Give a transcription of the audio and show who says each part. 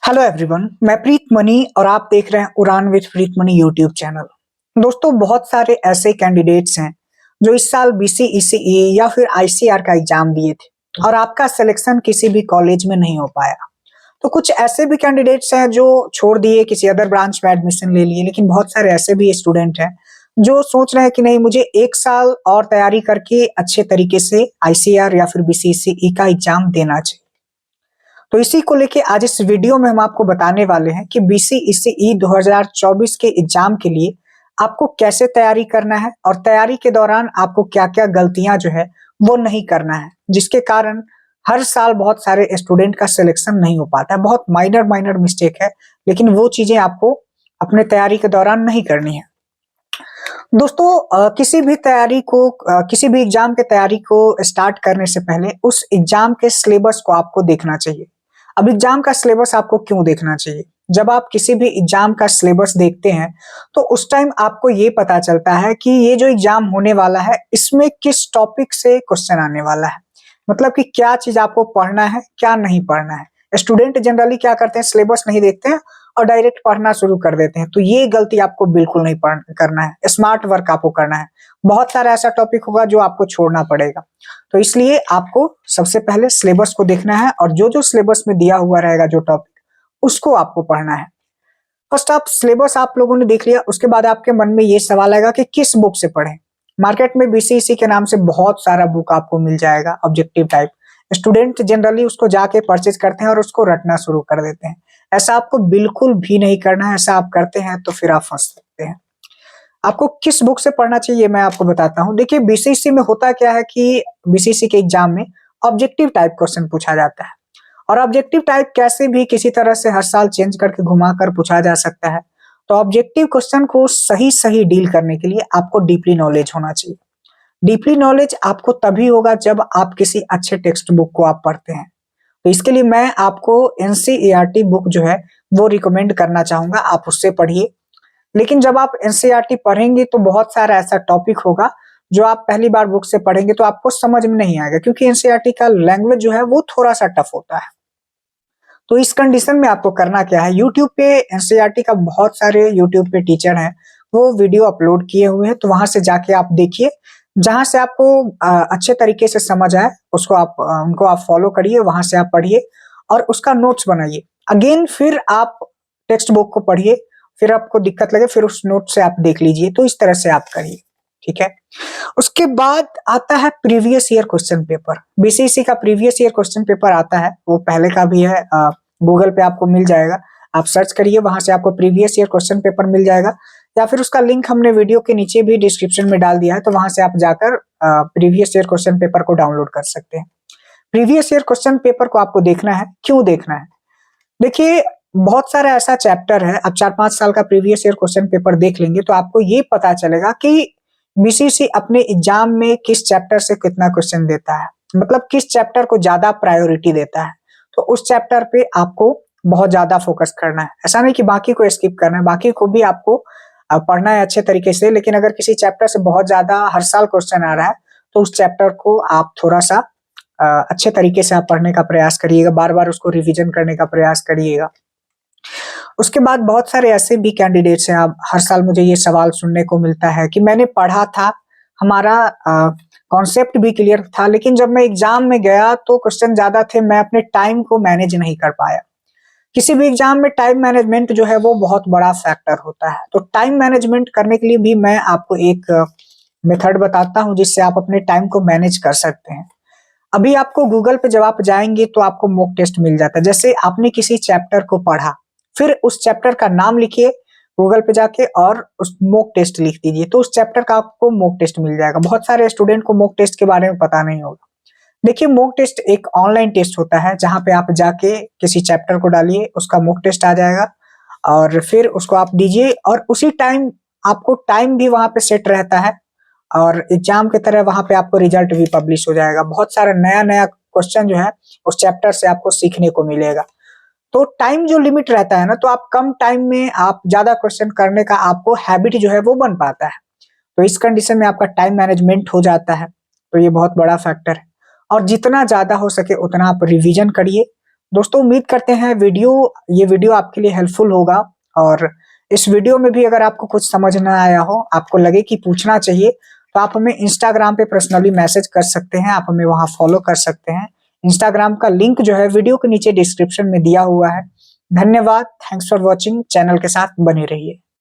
Speaker 1: Hello everyone, मैं प्रीत money और आप देख रहे हैं उड़ान with Preet money YouTube channel. दोस्तों, बहुत सारे ऐसे कैंडिडेट्स हैं जो इस साल बीसीईसीई या फिर आईसीआर का एग्जाम दिए थे और आपका सिलेक्शन किसी भी कॉलेज में नहीं हो पाया। तो कुछ ऐसे भी कैंडिडेट्स हैं जो छोड़ दिए, किसी अदर ब्रांच में एडमिशन ले लिए, लेकिन बहुत सारे ऐसे भी स्टूडेंट हैं जो सोच रहे हैं कि नहीं, मुझे एक साल और तैयारी करके अच्छे तरीके से आईसीआर या फिर बीसीईसीई का एग्जाम देना चाहिए। तो इसी को लेके आज इस वीडियो में हम आपको बताने वाले हैं कि बीसीईसीई 2024 के एग्जाम के लिए आपको कैसे तैयारी करना है और तैयारी के दौरान आपको क्या-क्या गलतियां जो है वो नहीं करना है, जिसके कारण हर साल बहुत सारे स्टूडेंट का सिलेक्शन नहीं हो पाता है। बहुत माइनर माइनर मिस्टेक है, लेकिन वो चीजें आपको अपने तैयारी के दौरान नहीं करनी है। दोस्तों, किसी भी एग्जाम के तैयारी को स्टार्ट करने से पहले उस एग्जाम के सिलेबस को आपको देखना चाहिए। अब एग्जाम का सिलेबस आपको क्यों देखना चाहिए? जब आप किसी भी एग्जाम का सिलेबस देखते हैं तो उस टाइम आपको ये पता चलता है कि ये जो एग्जाम होने वाला है इसमें किस टॉपिक से क्वेश्चन आने वाला है। मतलब कि क्या चीज आपको पढ़ना है, क्या नहीं पढ़ना है। स्टूडेंट जनरली क्या करते हैं, सिलेबस नहीं देखते हैं और डायरेक्ट पढ़ना शुरू कर देते हैं। तो ये गलती आपको बिल्कुल नहीं करना है। स्मार्ट वर्क आपको करना है। बहुत सारा ऐसा टॉपिक होगा जो आपको छोड़ना पड़ेगा। तो इसलिए आपको सबसे पहले सिलेबस को देखना है और जो जो सिलेबस में दिया हुआ रहेगा जो टॉपिक, उसको आपको पढ़ना है। फर्स्ट आप सिलेबस आप लोगों ने देख लिया, उसके बाद आपके मन में ये सवाल आएगा कि किस बुक से पढ़ें। मार्केट में बीसीईसी के नाम से बहुत सारा बुक आपको मिल जाएगा ऑब्जेक्टिव टाइप। स्टूडेंट जनरली उसको जाके परचेज करते हैं और उसको रटना शुरू कर देते हैं। ऐसा आपको बिल्कुल भी नहीं करना है। ऐसा आप करते हैं तो फिर आप फंस सकते हैं। आपको किस बुक से पढ़ना चाहिए मैं आपको बताता हूँ। देखिए, बीसीईसी में होता क्या है कि बीसीईसी के एग्जाम में ऑब्जेक्टिव टाइप क्वेश्चन पूछा जाता है और ऑब्जेक्टिव टाइप कैसे भी किसी तरह से हर साल चेंज करके घुमाकर पूछा जा सकता है। तो ऑब्जेक्टिव क्वेश्चन को सही सही डील करने के लिए आपको डीपली नॉलेज होना चाहिए। डीपली नॉलेज आपको तभी होगा जब आप किसी अच्छे टेक्स्ट बुक को आप पढ़ते हैं। तो इसके लिए मैं आपको एनसीईआरटी बुक जो है वो रिकमेंड करना चाहूंगा, आप उससे पढ़िए। लेकिन जब आप एनसीईआरटी पढ़ेंगे तो बहुत सारा ऐसा टॉपिक होगा जो आप पहली बार बुक से पढ़ेंगे तो आपको समझ में नहीं आएगा, क्योंकि एनसीईआरटी का लैंग्वेज जो है वो थोड़ा सा टफ होता है। तो इस कंडीशन में आपको करना क्या है, यूट्यूब पे एनसीईआरटी का बहुत सारे यूट्यूब पे टीचर हैं, वो वीडियो अपलोड किए हुए हैं। तो वहां से जाके आप देखिए, जहां से आपको अच्छे तरीके से समझ आए उसको आप उनको आप फॉलो करिए, वहां से आप पढ़िए और उसका नोट्स बनाइए। अगेन फिर आप टेक्स्ट बुक को पढ़िए, फिर आपको दिक्कत लगे फिर उस नोट से आप देख लीजिए। तो इस तरह से आप करिए, ठीक है। उसके बाद आता है previous year question paper. BCEC का प्रीवियस ईयर क्वेश्चन पेपर आता है, वो पहले का भी है, गूगल पे आपको मिल जाएगा। आप सर्च करिए, वहां से आपको प्रीवियस ईयर क्वेश्चन पेपर मिल जाएगा, या फिर उसका लिंक हमने वीडियो के नीचे भी डिस्क्रिप्शन में डाल दिया है। तो वहां से आप जाकर प्रीवियस ईयर क्वेश्चन पेपर को डाउनलोड कर सकते हैं। प्रीवियस ईयर क्वेश्चन पेपर को आपको देखना है। क्यों देखना है? देखिए, बहुत सारा ऐसा चैप्टर है, आप 4-5 साल का प्रीवियस ईयर क्वेश्चन पेपर देख लेंगे तो आपको ये पता चलेगा कि बीसीईसी अपने एग्जाम में किस चैप्टर से कितना क्वेश्चन देता है, मतलब किस चैप्टर को ज्यादा प्रायोरिटी देता है। तो उस चैप्टर पे आपको बहुत ज्यादा फोकस करना है। ऐसा नहीं कि बाकी को स्किप करना है, बाकी को भी आपको पढ़ना है अच्छे तरीके से। लेकिन अगर किसी चैप्टर से बहुत ज्यादा हर साल क्वेश्चन आ रहा है तो उस चैप्टर को आप थोड़ा सा अच्छे तरीके से आप पढ़ने का प्रयास करिएगा, बार बार उसको रिविजन करने का प्रयास करिएगा। उसके बाद बहुत सारे ऐसे भी कैंडिडेट्स हैं, आप हर साल मुझे ये सवाल सुनने को मिलता है कि मैंने पढ़ा था, हमारा कॉन्सेप्ट भी क्लियर था, लेकिन जब मैं एग्जाम में गया तो क्वेश्चन ज्यादा थे, मैं अपने टाइम को मैनेज नहीं कर पाया। किसी भी एग्जाम में टाइम मैनेजमेंट जो है वो बहुत बड़ा फैक्टर होता है। तो टाइम मैनेजमेंट करने के लिए भी मैं आपको एक मेथड बताता हूँ जिससे आप अपने टाइम को मैनेज कर सकते हैं। अभी आपको गूगल पे जब आप जाएंगे तो आपको मॉक टेस्ट मिल जाता है। जैसे आपने किसी चैप्टर को पढ़ा, फिर उस चैप्टर का नाम लिखिए गूगल पे जाके और उस मॉक टेस्ट लिख दीजिए, तो उस चैप्टर का आपको मॉक टेस्ट मिल जाएगा। बहुत सारे स्टूडेंट को मॉक टेस्ट के बारे में पता नहीं होगा। देखिए, मॉक टेस्ट एक ऑनलाइन टेस्ट होता है जहां पे आप जाके किसी चैप्टर को डालिए, उसका मॉक टेस्ट आ जाएगा और फिर उसको आप दीजिए और उसी टाइम आपको टाइम भी वहां पे सेट रहता है और एग्जाम की तरह वहां पे आपको रिजल्ट भी पब्लिश हो जाएगा। बहुत सारा नया नया क्वेश्चन जो है उस चैप्टर से आपको सीखने को मिलेगा। तो टाइम जो लिमिट रहता है ना, तो आप कम टाइम में आप ज्यादा क्वेश्चन करने का आपको हैबिट जो है वो बन पाता है। तो इस कंडीशन में आपका टाइम मैनेजमेंट हो जाता है। तो ये बहुत बड़ा फैक्टर है। और जितना ज्यादा हो सके उतना आप रिवीजन करिए दोस्तों उम्मीद करते हैं ये वीडियो आपके लिए हेल्पफुल होगा और इस वीडियो में भी अगर आपको कुछ समझ ना आया हो, आपको लगे कि पूछना चाहिए, तो आप हमें इंस्टाग्राम पे पर्सनली मैसेज कर सकते हैं, आप हमें वहाँ फॉलो कर सकते हैं। इंस्टाग्राम का लिंक जो है वीडियो के नीचे डिस्क्रिप्शन में दिया हुआ है। धन्यवाद, थैंक्स फॉर वॉचिंग, चैनल के साथ बने रहिए।